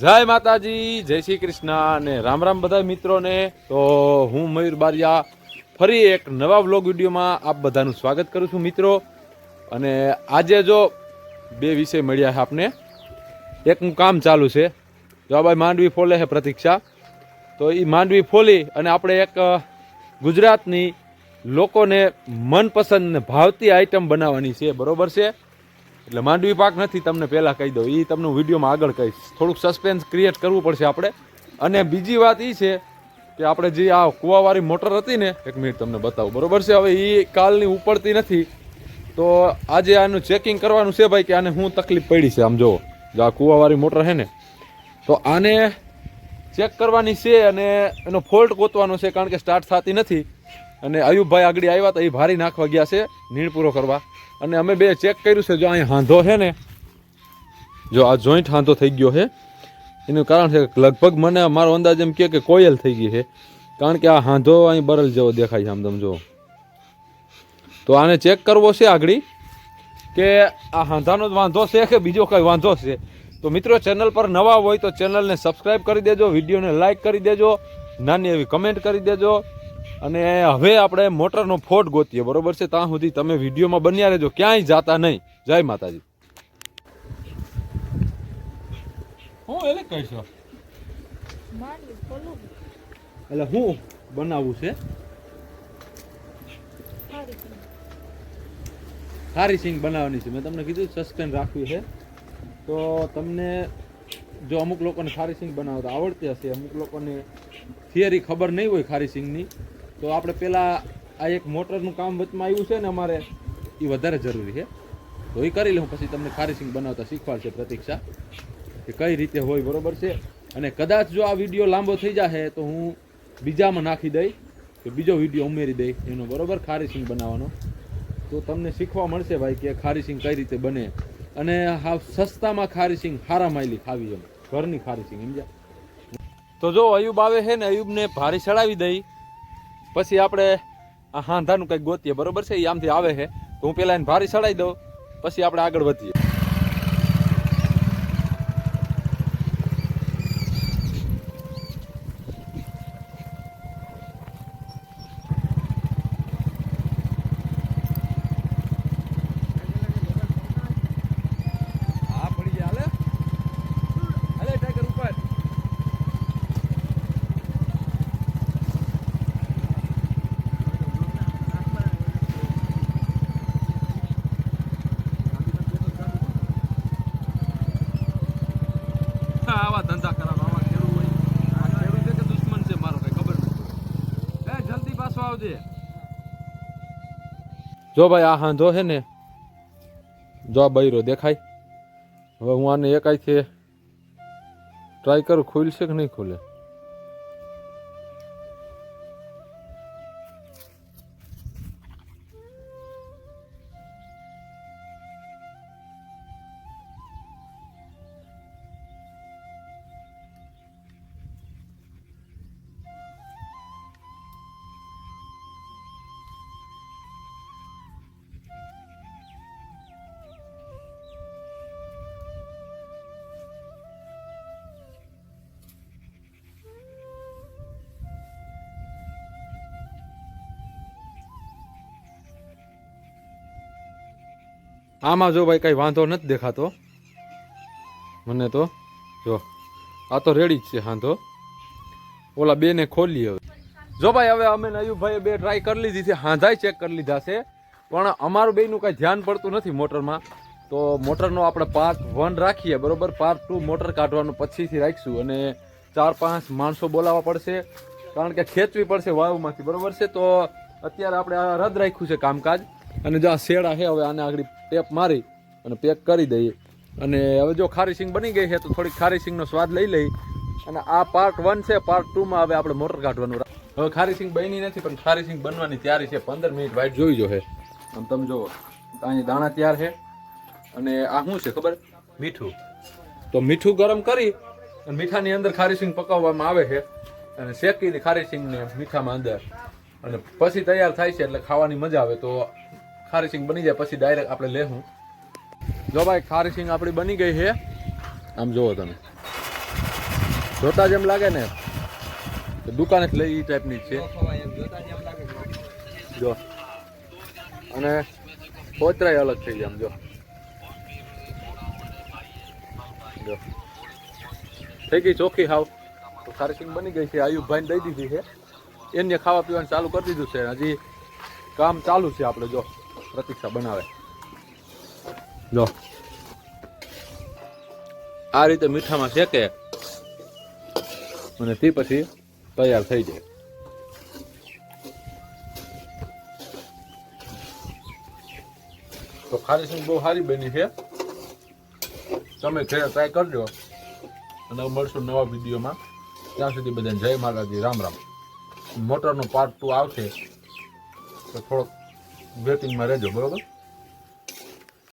જય માતાજી, જય શ્રી કૃષ્ણ અને રામ રામ બધા મિત્રોને। તો હું મયુર બારિયા ફરી એક નવા વ્લોગ વિડીયોમાં આપ બધાનું સ્વાગત કરું છું મિત્રો। અને આજે જો બે વિષય મળ્યા છે આપને। એકનું કામ ચાલુ છે, જો ભાઈ માંડવી ફોલે છે પ્રતીક્ષા, તો એ માંડવી ફોલી અને આપણે એક ગુજરાતની લોકોને મનપસંદ ને ભાવતી આઈટમ બનાવવાની છે, બરોબર છે। એટલે માંડવી પાક નથી, તમને પહેલાં કહી દઉં, એ તમને વિડીયોમાં આગળ કહીશ, થોડુંક સસ્પેન્સ ક્રિએટ કરવું પડશે આપણે। અને બીજી વાત એ છે કે આપણે જે આ કૂવાવાળી મોટર હતી ને, એક મિનિટ તમને બતાવું, બરોબર છે। હવે એ કાલની ઉપડતી નથી, તો આજે આનું ચેકિંગ કરવાનું છે ભાઈ કે આને શું તકલીફ પડી છે। આમ જુઓ, જો આ કૂવાવાળી મોટર છે ને, તો આને ચેક કરવાની છે અને એનો ફોલ્ટ ગોતવાનો છે, કારણ કે સ્ટાર્ટ થતી નથી। અને આયુબભાઈ આગળ આવ્યા હતા, એ ભારી નાખવા ગયા છે નીણ પૂરો કરવા, અને અમે બે ચેક કર્યું છે। જો અહીં હાંધો છે ને, જો આ જોઈન્ટ હાંધો થઈ ગયો છે, એનું કારણ છે કે લગભગ મને મારો અંદાજ એમ કે કોયલ થઈ ગઈ છે, કારણ કે આ હાંધો અહીં બરલ જેવો દેખાય છે, આમ તમે જુઓ। તો આને ચેક કરવો છે આગળ કે આ હાંધાનો જ વાંધો છે કે બીજો કઈ વાંધો છે। તો મિત્રો, ચેનલ પર નવા હોય તો ચેનલને સબસ્ક્રાઈબ કરી દેજો, વિડીયોને લાઇક કરી દેજો, નાની એવી કમેન્ટ કરી દેજો। અને હવે આપણે મોટરનો ફોલ્ટ ગોતીએ, બરોબર છે। ત્યાં સુધી તમે વિડીયોમાં બન્યા રહેજો, ક્યાંય જાતા નહીં। જય માતાજી। હું એટલે કહીશ, એટલે હું બનાવવું છે, ખારી સિંગ બનાવવાની છે। મેં તમને કીધું સસ્પેન્સ રાખવી છે, તો તમને જો અમુક લોકોને ખારી સિંગ બનાવતા આવડતી હશે, અમુક લોકોને થિયરી ખબર નહીં હોય ખારી સિંગની, તો આપણે પહેલાં આ એક મોટરનું કામ વચમાં આવ્યું છે ને અમારે, એ વધારે જરૂરી છે, તો એ કરી લઉં, પછી તમને ખારી સિંગ બનાવતા શીખવાડશે પ્રતીક્ષા કે કઈ રીતે હોય, બરોબર છે। અને કદાચ જો આ વિડીયો લાંબો થઈ જશે તો હું બીજામાં નાખી દઈ કે બીજો વિડીયો ઉમેરી દઈ એનો, બરોબર, ખારી સિંગ બનાવવાનો, તો તમને શીખવા મળશે ભાઈ કે ખારી સિંગ કઈ રીતે બને। અને હા, સસ્તામાં ખારી સિંગ હારા માયલી ખાવી, એમ ઘરની ખારી સિંગ, સમજ્યા। તો જો અયુબ આવે છે ને, અયુબને ભારી ચડાવી દઈ, પછી આપણે આ હાંધાનું કંઈક ગોતીએ, બરોબર છે। એ આમથી આવે છે, તો હું પહેલાં એને ભારી ચડાવી દઉં, પછી આપણે આગળ વધીએ। આવા ધંધા કરાવો, આવા ખેડૂત હોય, આ ખેડૂત છે કે દુશ્મન છે મારો કઈ ખબર નથી। એ જલ્દી પાછો આવજે। જો ભાઈ આ હાંધો છે ને, જો આ બૈરો દેખાય, હવે હું આને એકાઈથી ટ્રાય કરું, ખુલશે કે નહીં ખુલે। આમાં જો ભાઈ કઈ વાંધો નથી દેખાતો મને, તો જો આ તો રેડી જ છે હાંધો। ઓલા બે ને ખોલી હવે। જો ભાઈ હવે અમે અયુબભાઈ બે ટ્રાય કરી લીધી છે, હાંધાય ચેક કરી લીધા છે, પણ અમારું બેનું કઈ ધ્યાન પડતું નથી મોટરમાં। તો મોટરનો આપણે પાર્ટ 1 રાખીએ, બરોબર, પાર્ટ 2 મોટર કાઢવાનું પછીથી રાખીશું, અને 4-5 માણસો બોલાવવા પડશે, કારણ કે ખેંચવી પડશે વાવમાંથી, બરોબર છે। તો અત્યારે આપણે આ રદ રાખ્યું છે કામકાજ, અને જો આ શેડા છે, હવે આને આગળ ટેપ મારી અને પેક કરી દઈએ। અને હવે જો ખારી સિંગ બની ગઈ છે, તો થોડીક ખારી સિંગનો સ્વાદ લઈ લઈ। અને આ પાર્ટ 1 છે, પાર્ટ 2માં હવે આપણે મોટર કાઢવાનું। હવે ખારી સિંગ બની નથી, પણ ખારી સિંગ બનવાની તૈયારી છે। 15 મિનિટ વાઇટ જોઈ જો છે, આમ તમે જુઓ, અહીં દાણા તૈયાર છે, અને આ શું છે ખબર, મીઠું। તો મીઠું ગરમ કરી અને મીઠાની અંદર ખારી સિંગ પકાવવામાં આવે છે, અને શેકીને ખારી સિંગને મીઠામાં અંદર, અને પછી તૈયાર થાય છે, એટલે ખાવાની મજા આવે। તો ખારી સિંગ બની જાય પછી ડાયરેક્ટ આપણે લેવું। જો ભાઈ ખારી સિંગ આપણી બની ગઈ છે, આમ જોવો તમે, જોતા જેમ લાગે ને તો દુકાને જ લઈ એ ટાઈપની જ છે જો. અને કોતરાય અલગ થઈ જાય આમ જો જો થઈ ગઈ ચોખ્ખી હાવ. તો ખારીસિંગ બની ગઈ છે. આયુબભાઈને દઈ દીધી છે. એને ખાવા પીવાનું ચાલુ કરી દીધું છે. હજી કામ ચાલુ છે આપણે જો પ્રતીક્ષા બનાવે જો આ રીતે મીઠામાં શેકે અને તે પછી તૈયાર થઈ જાય. તો ખારીસિંગ બહુ સારી બની છે. તમે ઘરે ટ્રાય કરજો અને મળશું નવા વિડીયોમાં. ત્યાં સુધી બધાને જય માતાજી, રામ રામ. મોટરનો પાર્ટ 2 આવશે તો થોડોક વેટિંગમાં રહેજો બરોબર.